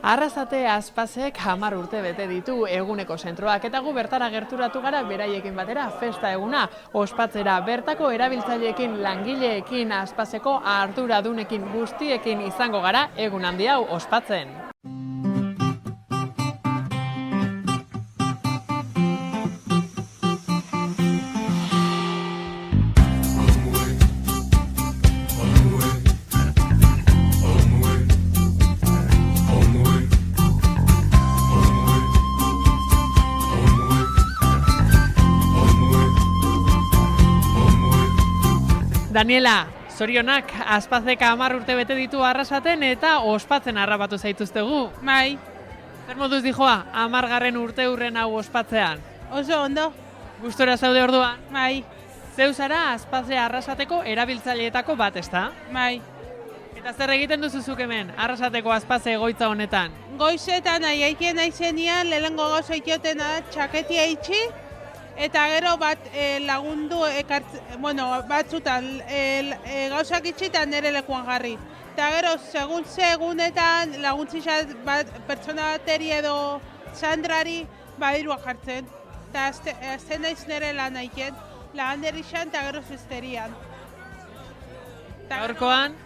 Arrasate Aspasek 10 urte bete ditu eguneko zentroak eta gu bertara gerturatu gara beraiekin batera festa eguna ospatzera. Bertako erabiltzaileekin, langileekin, Aspaseko arduradunekin guztiekin izango gara egun handi hau ospatzen. Daniela, zorionak, Aspasek 10 urte bete ditu Arrasaten eta ospatzen harrapatu zaituztegu. Bai. Zer moduz dijoa, 10. urte hurren hau ospatzean? Oso ondo. Gustora zaude orduan? Bai. Zeu zara Aspase Arrasateko erabiltzaileetako bat, ezta? Bai. Eta zer egiten duzuzuk hemen, Arrasateko Aspase egoitza honetan? Goizetan aiaikien aizenian, lehenengo gauza ikotena txaketia itxi, eta gero bat lagundu batzutan gauzak itxitan nire lekuan jarri. Eta gero segunetan laguntzizat pertsona bateri edo Sandrari badirua jartzen. Eta azten naiz nire lan aiken, lagan izan eta gero zesterian. Gaurkoan?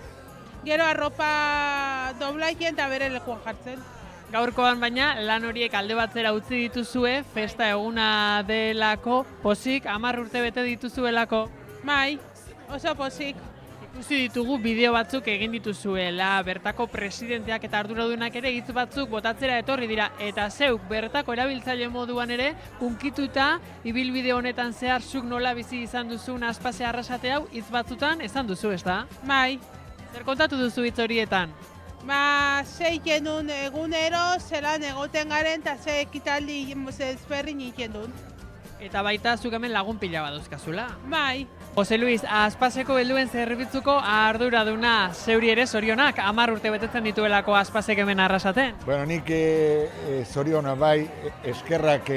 Gero arropa doblaikien eta bere lekuan jartzen. Gaurkoan baina lan horiek alde batzera utzi dituzue, festa eguna delako, pozik, 10 urte bete dituzuelako. Bai, oso pozik. Ikusi ditugu bideo batzuk egin dituzuela, bertako presidenteak eta arduradunak ere hitz batzuk botatzera etorri dira, eta zeuk bertako erabiltzaile moduan ere, hunkituta, ibilbide honetan zehar zuk nola bizi izan duzun Aspase Arrasate hau hitz batzutan esan duzu, ezta? Bai. Zer kontatu duzu hitz horietan? Ze ikenun egunero, zelan egoten garen, eta ze ekitaldi ezberdin ikendun. Eta baita zuk hemen lagun pila baduzkazula. Bai. Jose Luis, Aspaseko helduen zerbitzuko arduraduna zeuri ere zorionak, 10 urte betetzen dituelako Aspasek hemen Arrasaten. Bueno, nik zoriona bai, eskerrak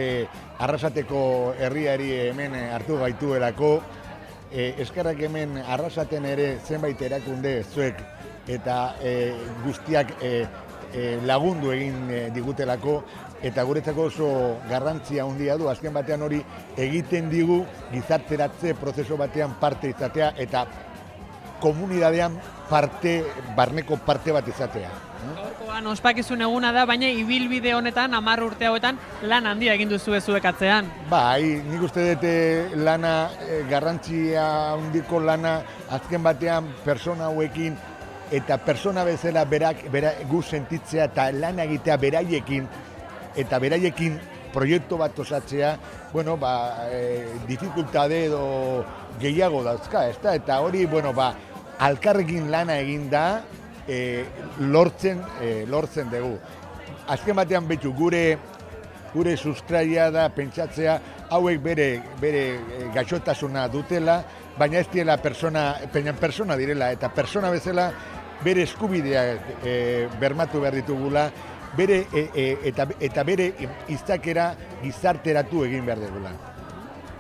Arrasateko herriari hemen hartu gaituelako, eskerrak hemen Arrasaten ere zenbait erakunde zuek eta guztiak lagundu egin digutelako, eta guretzako oso garrantzia handia du, azken batean hori egiten digu gizarteratze prozesu batean parte izatea eta komunidadean barneko parte bat izatea. Gaurkoan ospakizun eguna da, baina ibilbide honetan 10 urte hauetan lan handia egin duzu zuek atzean. Bai, nik uste dut lana, garrantzia handiko lana, azken batean persona hauekin eta persona bezala gu sentitzea eta lan egitea beraiekin, eta beraiekin proiektu bat osatzea, dificultade edo gehiago dauzka, ezta? Eta hori, alkarrekin lana egin da, lortzen dugu. Azken batean betu, gure sustraia da pentsatzea, hauek bere gaixotasuna dutela, baina ez diela persona direla, eta persona bezala bere eskubideak bermatu behar ditugula, eta bere iztakera gizarteratu egin behar dugula.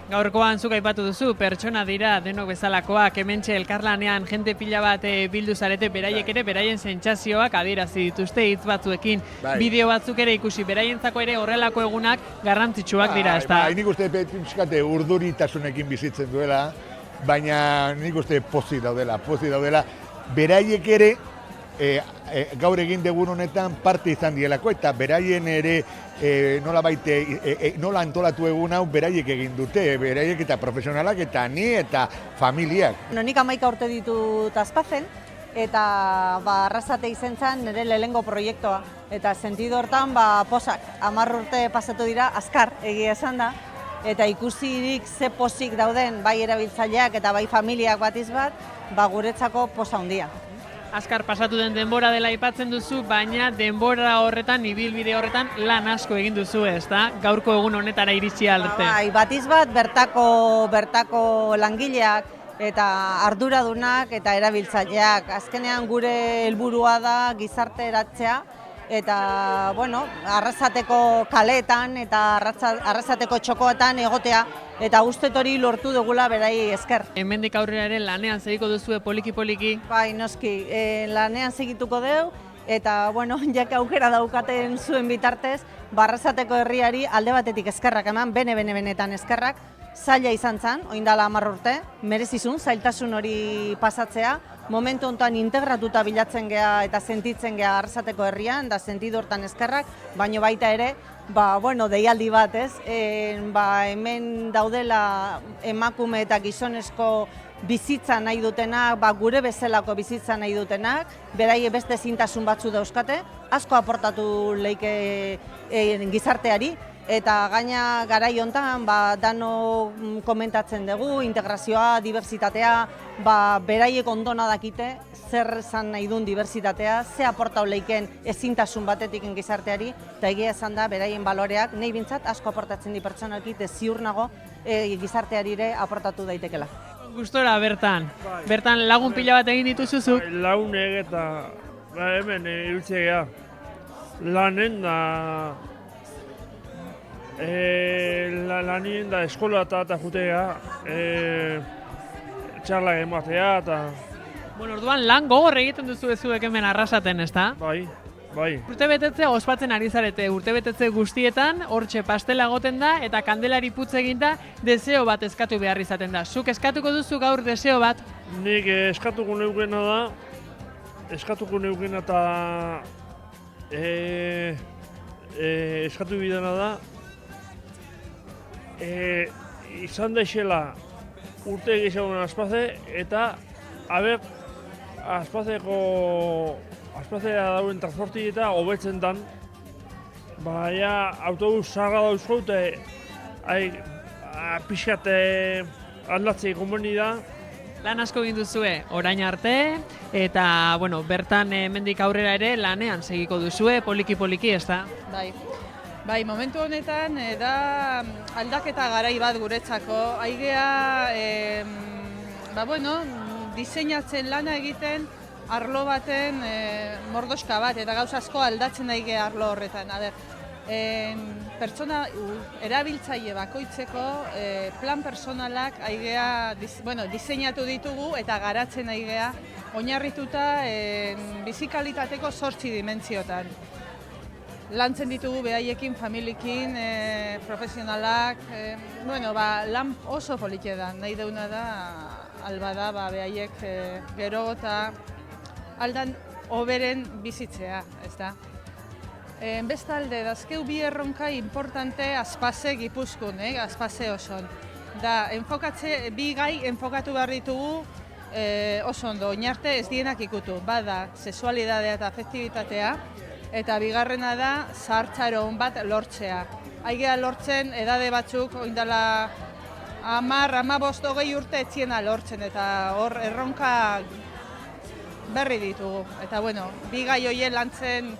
Gaurkoan zuk aipatu duzu, pertsona dira denok bezalakoak, hementxe elkarlanean jende pila bat bildu zarete, beraiek ere beraien sentsazioak adierazi dituzte hitz batzuekin. Bideo batzuk ere ikusi, beraientzako ere horrelako egunak garrantzitsuak dira, ezta? Nik uste pixkate urduritasunekin bizitzen duela, baina nik uste pozik daudela. Beraiek ere gaur egin dugun honetan parte izan dielako, eta beraien ere nola antolatu egun hau beraiek egin dute, beraiek eta profesionalak eta ni eta familiak. Nik 11 urte ditut Aspazen, eta Arrasate izen zen nire lehenengo proiektua. Eta sentidu hortan posak, 10 urte pasatu dira, azkar egia esan da, eta ikusirik ze pozik dauden bai erabiltzaileak eta bai familiak batiz bat, guretzako posa handia. Azkar pasatu den denbora dela aipatzen duzu, baina denbora horretan, ibilbide horretan lan asko egin duzu, ezta? Gaurko egun honetara iritsi arte. Bai, batiz bat bertako langileak eta arduradunak eta erabiltzaileak. Azkenean gure helburua da gizarteratzea eta Arrasateko kaleetan eta Arrasateko txokoetan egotea, eta guztet hori lortu dugula berai esker. Hemendik aurrera ere lanean segiko duzue poliki-poliki? Bai, noski, lanean segituko dugu, eta, bueno, jake aukera daukaten zuen bitartez, Arrasateko herriari alde batetik eskerrak eman, benetan eskerrak, zaila izan zen, oindala 10 urte, merezizun, zailtasun hori pasatzea, momentu honetan integratuta bilatzen gea eta sentitzen gea Arrasateko herrian, da sentidu hortan eskerrak, baino baita ere, deialdi bat, ez? Hemen daudela emakume eta gizonezko bizitza nahi dutenak, gure bezalako bizitza nahi dutenak, beraie beste ezintasun batzu dauzkate, asko aportatu leike gizarteari, eta gaina garai hontan dano komentatzen dugu, integrazioa, diversitatea, beraiek ondona dakite, zer esan nahi duen diversitatea, ze aportau leiken ezintasun batetik gizarteari, eta egia esan da, beraien baloreak, nahi bintzat asko aportatzen di pertsonalki, ziur nago gizarteari ere aportatu daitekela. Gustora bertan. Bertan lagun pila bat egin dituzuzuk. Lagunek eta hemen ibiltzea lanen da lanien da eskola eta jutea txarlak ematea eta... Bueno, orduan lan gogor egiten duzu ezuek hemen Arrasaten, ezta? Bai. Urtebetetze ospatzen ari zarete, urtebetetze guztietan, hortxe pastela goten da, eta kandelari putz eginda deseo bat eskatu behar izaten da. Zuk eskatuko duzu gaur deseo bat? Nik eskatuko neukena eta eskatu bidena da, izan daixela urte gehiagoen aspaze, eta Azpazera dauen transporti eta hobetzen dan, autobus zaharra dauzko eta pixkat aldatzea konbeni da. Lan asko egin duzue orain arte, eta bertan hemendik aurrera ere lanean segiko duzue, poliki-poliki, ezta? Bai, momentu honetan da aldaketa garai bat guretzako. Aigea, diseinatzen lana egiten, arlo baten mordoska bat, eta gauza asko aldatzen daige arlo horretan. Pertsona erabiltzaile bakoitzeko plan personalak aigea diseinatu ditugu eta garatzen aigea oinarrituta bizikalitateko 8 dimentsiotan. Lantzen ditugu behaiekin, familiekin, profesionalak, lan oso politia da, nahi deuna da, alba da, behaiek gero eta aldan hoberen bizitzea, ez da. Bestalde, dazkeu bi erronka importante Azpaze Gipuzkoan, Azpaze oson. Bi gai enfokatu behar ditugu oso ondo, oinarte ez dienak ikutu. Bada, sexualidadea eta afektibitatea, eta bigarrena da zahartzaron bat lortzea. Aigea lortzen edade batzuk, oindala 10, 15, 20 urte etziena lortzen, eta hor erronka berri ditugu. Eta bi gai hoien lantzen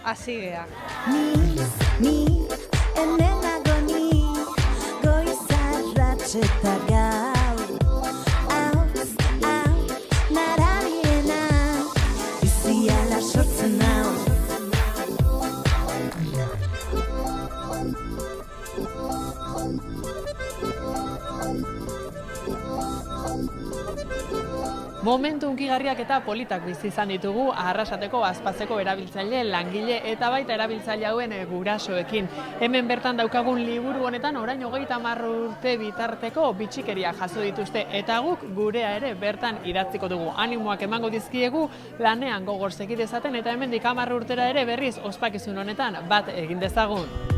hasi gea. Ni, hemenago ni, goizarratxe eta gau. Hau, narabiena, biziala sortzen hau. Momentu hunkigarriak eta politak bizi izan ditugu Arrasateko Azpazeko erabiltzaile, langile eta baita erabiltzaile hauen gurasoekin. Hemen bertan daukagun liburu honetan orain 30 urte bitarteko bitxikeria jaso dituzte eta guk gurea ere bertan idatziko dugu. Animoak emango dizkiegu lanean gogor segi dezaten eta hemendik 10 urtera ere berriz ospakizun honetan bat egin dezagun.